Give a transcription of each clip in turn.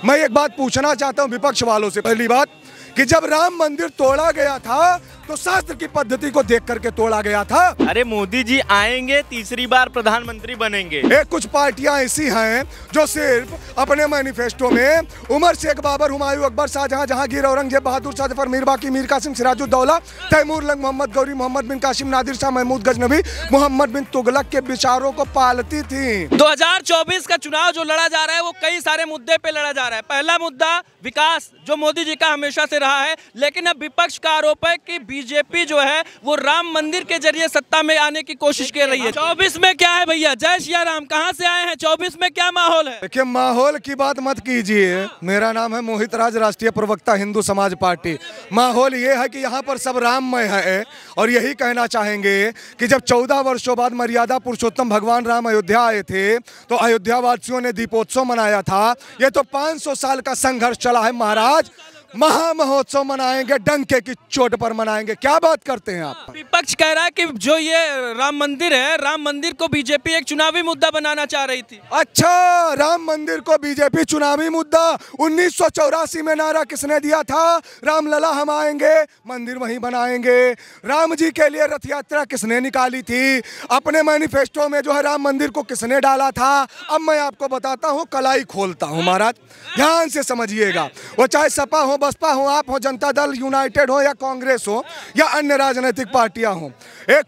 मैं एक बात पूछना चाहता हूं विपक्ष वालों से। पहली बात कि जब राम मंदिर तोड़ा गया था तो शास्त्र की पद्धति को देख करके तोड़ा गया था। अरे मोदी जी आएंगे, तीसरी बार प्रधानमंत्री बनेंगे। कुछ पार्टियां ऐसी हैं जो सिर्फ अपने मैनिफेस्टो में उमर शेख, बाबर, हुमायूं, अकबर, शाहजहां, जहांगीर, औरंगजेब, बहादुर शाह, जफर, मीर बाकी, मीर कासिम, सिराजुद्दौला, तैमूर लंग, मोहम्मद गौरी, मोहम्मद बिन कासिम, नादिर शाह, महमूद गजनवी, मोहम्मद बिन तुगलक के विचारों को पालती थी। 2024 का चुनाव जो लड़ा जा रहा है वो कई सारे मुद्दे पे लड़ा जा रहा है। पहला मुद्दा विकास, जो मोदी जी का हमेशा से रहा है, लेकिन अब विपक्ष का आरोप है कि बीजेपी जो है वो राम मंदिर के जरिए सत्ता में आने की कोशिश कर रही है। 24 में क्या है भैया? जय सिया राम, कहाँ से आए हैं? 24 में क्या माहौल है? देखिए, माहौल की बात मत कीजिए। मेरा नाम है मोहित राज, राष्ट्रीय प्रवक्ता हिंदू समाज पार्टी। माहौल ये है कि यहाँ पर सब राममय है और यही कहना चाहेंगे कि जब 14 वर्षों बाद मर्यादा पुरुषोत्तम भगवान राम अयोध्या आए थे तो अयोध्या वासियों ने दीपोत्सव मनाया था। ये तो 500 साल का संघर्ष चला है महाराज। महामहोत्सव मनाएंगे, डंके की चोट पर मनाएंगे। क्या बात करते हैं आप? विपक्ष कह रहा है कि जो ये राम मंदिर है, राम मंदिर को बीजेपी एक चुनावी मुद्दा बनाना चाह रही थी। अच्छा, राम मंदिर को बीजेपी चुनावी मुद्दा? 1984 में नारा किसने दिया था? रामलला हम आएंगे, मंदिर वहीं बनाएंगे। राम जी के लिए रथ यात्रा किसने निकाली थी? अपने मैनिफेस्टो में जो है राम मंदिर को किसने डाला था? अब मैं आपको बताता हूँ, कलाई खोलता हूँ महाराज, ध्यान से समझिएगा। वो चाहे सपा हो, बसपा हो, आप हो, जनता दल यूनाइटेड हो, या कांग्रेस हो, या अन्य राजनीतिक पार्टियां हो,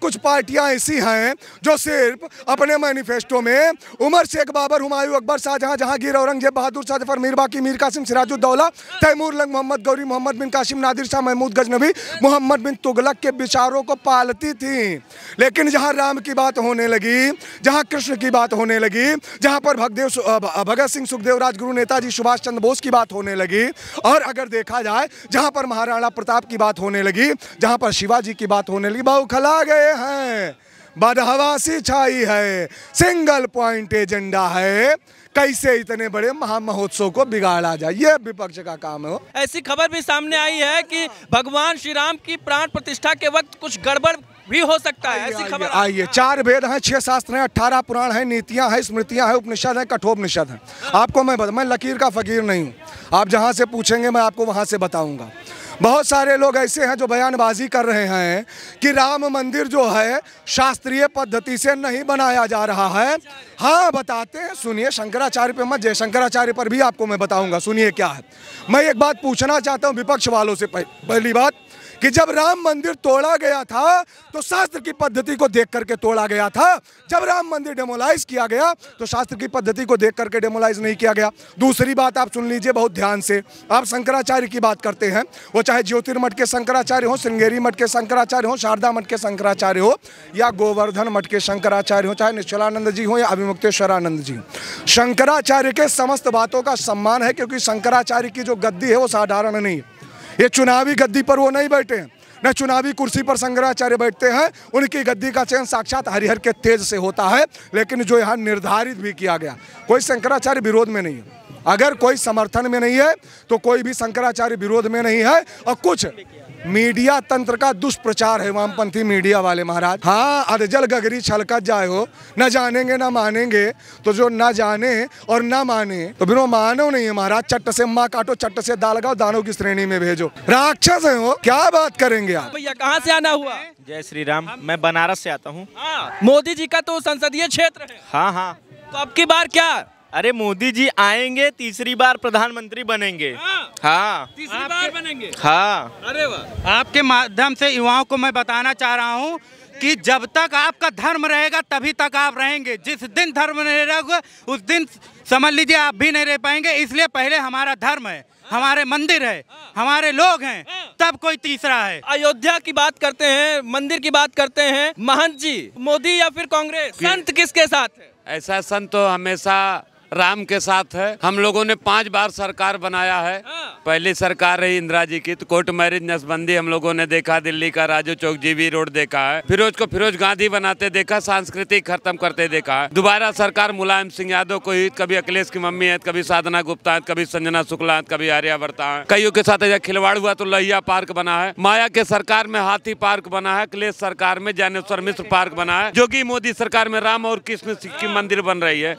कुछ पार्टियां ऐसी हैं जो सिर्फ अपने मैनिफेस्टो में उमर शेख, बाबर, हुमायूं, अकबर, शाहजहां, जहांगीर, औरंगजेब, बहादुर शाह, जफर, मीर बाकी, मीर कासिम, सिराजुद्दौला, तैमूर लंग, मोहम्मद गौरी, मोहम्मद बिन कासिम, नादिर शाह, महमूद गजनवी, मोहम्मद बिन तुगलक के विचारों को पालती थी। लेकिन जहां राम की बात होने लगी, जहां कृष्ण की बात होने लगी, जहां पर भगत सिंह, सुखदेव, राजगुरु, नेताजी सुभाष चंद्र बोस की बात होने लगी, और अगर देखा जाए जहां पर महाराणा प्रताप की बात होने लगी, जहां पर शिवाजी की बात होने लगी, बौखला गए हैं। बदहवासी छाई है, सिंगल पॉइंट एजेंडा है। कैसे इतने बड़े महामहोत्सव को बिगाड़ा जाए, ये विपक्ष का काम है। ऐसी खबर भी सामने आई है कि भगवान श्री राम की प्राण प्रतिष्ठा के वक्त कुछ गड़बड़ भी हो सकता है। ऐसी खबर आइए, 4 वेद हैं, 6 शास्त्र हैं, 18 पुराण हैं, नीतियां हैं, स्मृतियां हैं, उपनिषद हैं, कठोपनिषद हैं। आपको मैं लकीर का फकीर नहीं हूँ। आप जहाँ से पूछेंगे मैं आपको वहाँ से बताऊँगा। बहुत सारे लोग ऐसे हैं जो बयानबाजी कर रहे हैं कि राम मंदिर जो है शास्त्रीय पद्धति से नहीं बनाया जा रहा है। हाँ, बताते हैं, सुनिए। शंकराचार्य पे मत जाइए, शंकराचार्य पर भी आपको मैं बताऊंगा। सुनिए क्या है। मैं एक बात पूछना चाहता हूं विपक्ष वालों से। पहली बात कि जब राम मंदिर तोड़ा गया था तो शास्त्र की पद्धति को देख करके तोड़ा गया था। जब राम मंदिर डेमोलाइज किया गया तो शास्त्र की पद्धति को देख करके डेमोलाइज नहीं किया गया। दूसरी बात आप सुन लीजिए बहुत ध्यान से। आप शंकराचार्य की बात करते हैं, वो चाहे ज्योतिर्मठ के शंकराचार्य हो, श्रृंगेरी मठ के शंकराचार्य हो, शारदा मठ के शंकराचार्य हो, या गोवर्धन मठ के शंकराचार्य हो, चाहे निश्चलानंद जी हो या अभिमुक्तेश्वरानंद जी हो। शंकराचार्य के समस्त बातों का सम्मान है, क्योंकि शंकराचार्य की जो गद्दी है वो साधारण नहीं है। ये चुनावी गद्दी पर वो नहीं बैठे हैं, न चुनावी कुर्सी पर शंकराचार्य बैठते हैं। उनकी गद्दी का चयन साक्षात हरिहर के तेज से होता है। लेकिन जो यहाँ निर्धारित भी किया गया, कोई शंकराचार्य विरोध में नहीं है। अगर कोई समर्थन में नहीं है तो कोई भी शंकराचार्य विरोध में नहीं है। और कुछ मीडिया तंत्र का दुष्प्रचार है, वामपंथी मीडिया वाले महाराज। हाँ, अधजल गगरी छलकत जाए हो, न जानेंगे न मानेंगे। तो जो न जाने और न माने तो फिर वो मानो नहीं है महाराज। चट्ट से माँ काटो, चट्ट से दाल लगाओ, दानों की श्रेणी में भेजो। राक्षस है वो। क्या बात करेंगे आप? भैया कहाँ से आना हुआ? जय श्री राम, मैं बनारस से आता हूँ। मोदी जी का तो संसदीय क्षेत्र है। हाँ हाँ। तो अब की बार क्या? अरे मोदी जी आएंगे, तीसरी बार प्रधानमंत्री बनेंगे। हाँ, तीसरी बार बनेंगे। हाँ। अरे वाह। आपके माध्यम से युवाओं को मैं बताना चाह रहा हूँ कि जब तक आपका धर्म रहेगा तभी तक आप रहेंगे। जिस दिन धर्म नहीं रहेगा उस दिन समझ लीजिए आप भी नहीं रह पाएंगे। इसलिए पहले हमारा धर्म है, हमारे मंदिर है, हमारे लोग हैं, तब कोई तीसरा है। अयोध्या की बात करते हैं, मंदिर की बात करते हैं, महंत जी मोदी या फिर कांग्रेस, संत किसके साथ है? ऐसा संत तो हमेशा राम के साथ है। हम लोगों ने 5 बार सरकार बनाया है। पहली सरकार रही इंदिरा जी की, तो कोर्ट मैरिज नसबंदी हम लोगों ने देखा, दिल्ली का राजू चौक जीबी रोड देखा है, फिरोज को फिरोज गांधी बनाते देखा, सांस्कृतिक खत्म करते देखा है। दोबारा सरकार मुलायम सिंह यादव को ही, कभी अखिलेश की मम्मी है, कभी साधना गुप्ता है, कभी संजना शुक्ला है, कभी आर्यावर्ता है। कईयों के साथ ऐसा खिलवाड़ हुआ तो लहिया पार्क बना है। माया के सरकार में हाथी पार्क बना है, अखिलेश सरकार में ज्ञानेश्वर मिश्र पार्क बना है, जोगी मोदी सरकार में राम और कृष्ण की मंदिर बन रही है।